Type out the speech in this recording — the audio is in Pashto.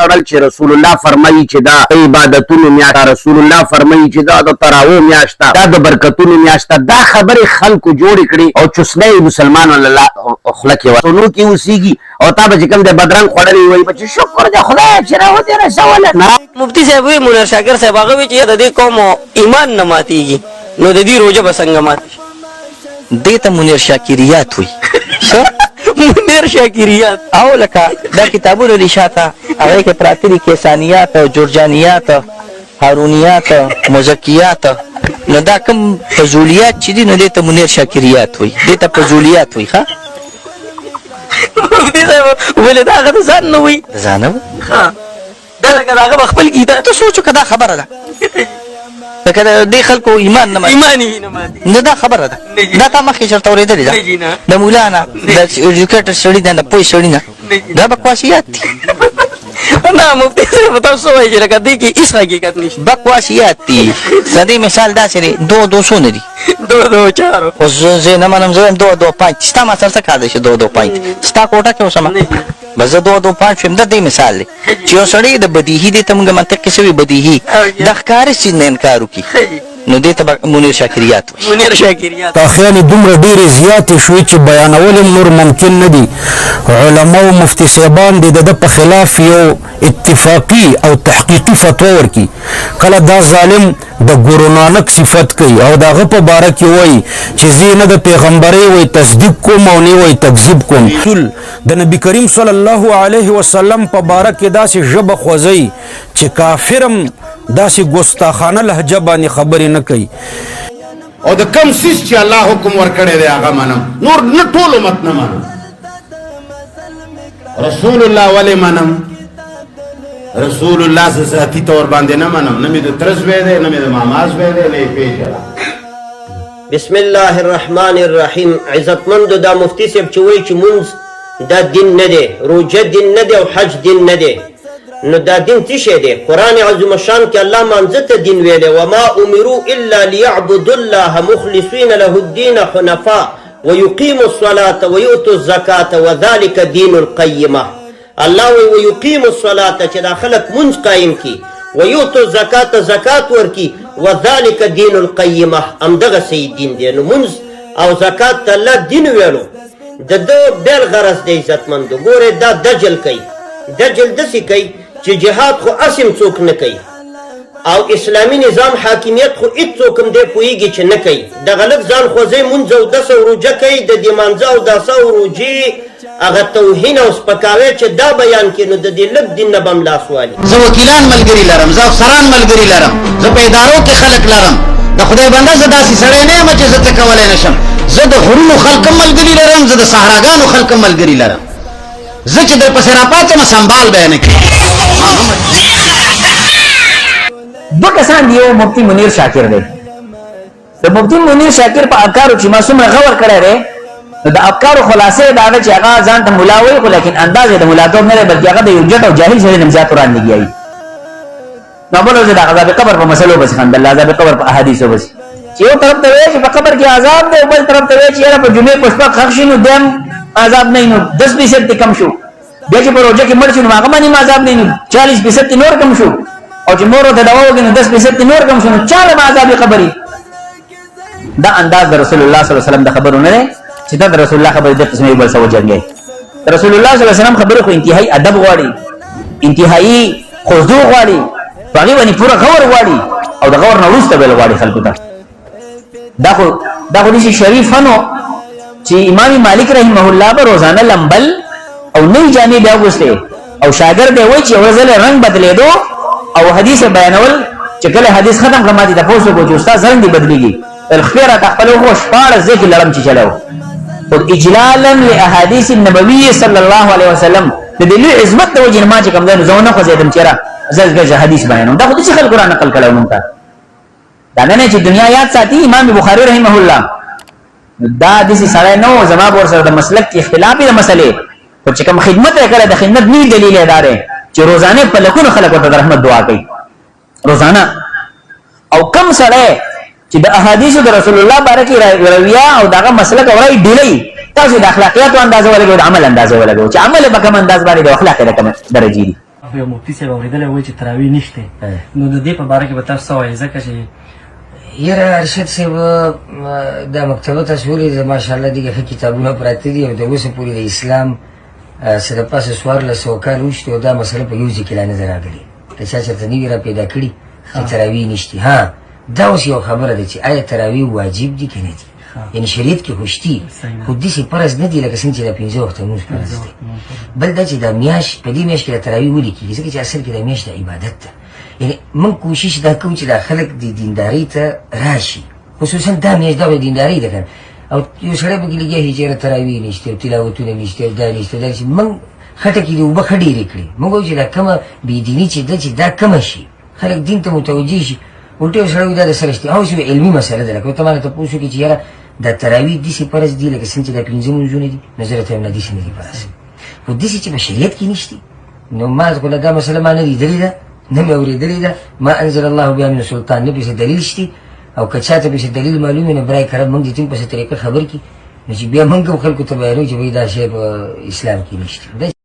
تړل چې رسول الله فرمایي چې دا عبادتونو میاشت، رسول الله فرمایي چې دا د تراویح میاشت ده، دا د برکتونو میاشت ده. دا خبرې خلکو جوړې کړي او چوسنۍ مسلمانانو له خوله کې ورنو کې اوسېږي او تا به چې کوم دی بدرنګ خوړلی وایي به چې شکر دی خدایه چې راودې رسوله. مفتي صاحب وایي منیر شاکر صاحب هغه وایي چې د دې قوم ایمان نه ماتېږي نو د دې روژه به څنګه ماتې شي؟ دې ته منیر شاکریات وایي. منیر شاکریات او لکه دا کتابونه دي شاته هغې کې پراته دي کیسانیات او جرجانیات هارونیات مزکیات، نو دا کوم فضولیات چې دي نو دې ته منیر شاکریات وایي، دې ته فضولیات وایي. ښه مفتي صاحب ولې دا هغه د ځان نه وایي؟ د ځانه دا لکه د هغه به خپل کتاب ته سوچ وکړه دا خبره ده لکه د دې خلکو ایمان نه ماتي نه دا خبره ده دا تا مخکې چېرته اورېدلې ده د مولا نه د ایجوکیټر سړي نه د پوه سړي نه دا بکواسیات دي. نه مفتي صاحب تاسو وایي چې لکه دې کې هېڅ حقیقت نشته. بکواسیات دي. د دې مثال داسې دی 2 نه دي 2 خو زه نه منم زه یم 2 ستا ما سره څه کار دی چې 2 ستا کوټه کې اوسمه بس زه 2 شوم. د دې مثال دی چې یو سړی د بدیهي دې ته موږ منطق کې شوي بدیهي د ښکاري چیز نه انکار وکړي نو دې ته منیر شاکریات وایي. منیر شاکریات تاخیانې دومره ډېرې زیاتې شوې چې بیانول هم نور ممکن نه دي. علماو مفتي صاحبان دې د ده په خلاف یو اتفاقي او تحقیقي فتوا ورکړي. کله دا ظالم د ګورو نانک صفت کوي او د هغه په باره کې وایي چې زه نه د پیغمبرۍ وایي تصدیق کوم او نه وایي تکذیب کوم. د نبي کریم صلی الله علیه وسلم په باره کې داسې ژبه خوځوي چې کافرم داسې ګستاخانه لهجه باندې خبرې نه کوي. او د کم سیس چې الله حکم ورکړی دی هغه منم، نور نه ټول امت نه منم. رسول الله ولې منم؟ رسول الله ذاتي طور باندې نه منم، نه مې د تره زوی دی نه مې د ماما زوی دی نه یې پېژنم. بسم الله الرحمن الرحیم. عزتمندو دا مفتي صاحب چې وایي چې مونځ دا دین نه دی، روژه دین نه دی او حج دین نه دی، نو دا دین څه شی دی؟ قرآن عظیم الشان کې الله مانځه ته دین ویلی وما امروا الا لیعبدوا الله مخلصین له الدین حنفاء ویقیموا الصلاة ویؤتوا الزکاة وذلک دین القیمه. الله وی ویقیموا الصلاة چې دا خلک منځ قایم کي، ویؤتوا الزکاة زکات ورکي، وذلک دین القیمه همدغه صحیح دین دی. نو منځ او زکات ته الله دین ویلو د ده بېل غرض دی. عزتمندو ګورئ دا دجل کوي، دجل داسې کوي چې جهاد خو اسم څوک نه کوي او اسلامي نظام حاکمیت خو هېڅ څوک هم دی پوهېږي چې نه کوي. دغه لږ ځان خوځی مونځ او 10 روژه کوي، د دې مانځه او 10 روژې هغه توهین او سپکاوی چې دا بیان کړي نو د دې لږ دین نه به هم لاس والي. زه وکیلان ملګري لرم، زه افسران ملګري لرم، زه په ادارو کې خلک لرم. د خدای بنده زه داسې سړی نه یم چې زه څه کولی نه شم. زه د غرونو خلک هم ملګري لرم، زه د صحراګانو خلک هم ملګري لرم. زه چې در پسې راپاڅم سنبال به یې نه کړي. 2 کسان دی، یو مفتی منیر شاکر دی. د مفتی منیر شاکر په افکارو چې ما څومره غور کړی دی نو د افکارو خلاصه دا ده چې هغه ځان ته ملا وایي خو لیکن انداز یې د ملاتوب نه دی بلکې هغه د یو جټ او جاهل سړي نه هم زیات وړاندې کیږي. نو بل ورځ د عذاب قبر په مسلو پسې خندل، عذاب قبر په احادیثو پسې چې یو طرف ته وایي چې په قبر کې عذاب دی، بل طرف ته وایي چې یاره په جمعې په شپه ښخ شي نو دیم عذاب نه نو 10% کم شو، بیا چې په روژه کې مړ شو نو هغه باندې عذاب نه نو 40% نور کم شو، او چې مور ورته دوا وکړي نو 10% نور کم شو، نو چاله به عذاب قبري. دا انداز د رسول الله صلی الله علیه وسلم د خبرو نه دی چې دا د رسول الله خبرې د قسمه بل څه وجنګي. رسول الله صلی الله علیه وسلم خبره خو انتهایی ادب غواړي، انتهایی خضوع غواړي، هغې باندې پوره غور غواړي او د غور نه وروسته بل غواړي خلکو ته. دا خو داسې شریف نو چې امام مالک رحمه الله به روزانه لمبل او نوې جامې بیا اغوستې او شاګرد یې وایي چې یوه ځل رنګ بدلېدو او حدیث بیانول چې کله حدیث ختم کړه ما دې تپوس وکړو چې استاد رنګ دې بدلېږي خپې راته خپل وخو 14 ځای کې لړم چې چلو خو اجلالا لاحادیث النبوي صلی الله علیه وسلم د دې لوی عظمت د وجې نه ما چې کوم ځای نو زه ونه خوځېدم چېرې زه حدیث بیانوم. دا خو داسې خلکو را نقل کړی مونږ ته، دا نه چې دنیا یاد ساتي. امام بخاري رحمه الله دا داسې سړی نه و، زما به ورسره د مسلک کې اختلاف د مسلې خو چې کوم خدمت یې کړی د خدمت نوی دلیل یې دا دی چې روزانه په لکونو خلک ورته د رحمت دعا کوي روزانه. او کم سړی چې د احادیثو د رسول الله باره کې رویه او دغه مسلک اورئ ډیلی تاسو د اخلاقیاتو اندازه ولګوئ، د عمل اندازه ولګوئ چې عمل به کوم انداز باندې د اخلاق د کوم درجې دي. خو یو مفتي صاحب اورېدلی وایي چې تراویح نشته نو د دې په باره کې به تاسو څه وایئ ځکه چې یاره ارشد صاحب دا مکتبه تاسو ولیدل ماشاءالله دغه ښه کتابونه پراته دي او د اوسه پورې د اسلام څه د پاسه 1400 کال وشتې او دا مسله په یو ځای کې لا نه ده راغلې که چا چېرته نوي را پیدا کړي چې تراویح نشتي ها دا اوس یو خبره ده چې آیا تراویح واجب دي که نه دي یعنی شریعت کې خو شتي خو داسې فرض نه دي لکه څنګه چې دا 15 وخته لمونځ فرض دی بل دا چې دا میاشت په دې میاشت کې د تراویح ولې کېږي ځکه چې اصل کې دا میاشت د عبادت ده یعنی موږ کوشش دا کوو چې دا خلک د دیندارۍ ته راشي خصوصا دا میاشت دا د دیندارۍ ده که او یو سړی پکې لګیا شي چې تراویح نشته تلاوتونه نشته دا نشته دا موږ خټه کې دې اوبه ښه ډېرې کړې موږ وایو چې دا کومه بېدیني چې ده چې دا کمه شي خلک دین ته متوجه شي الټه یو سړی دا د سره شته اوس یو علمي مسله ده لکه ته مانه تپوس وکړي چې یاره دا تراویح داسې فرض دي لکه څنګه چې دا 15 لمونځونه دي نو زه راته وایم نه داسې نه دي فرض خو داسې چې په شریعت کې نشته نو ما خو دا مسله ما نه لیدلې ده نه مې اورېدلې ده ما انزل الله بها من سلطان نه پسې دلیل شته او که چاته پسې دلیل معلوم نه برای کرم موږ دې ټیم پسې طریقه خبر کړي نو چې بیا موږ خلکو ته بیانوي چې دا شی په اسلام کې نشته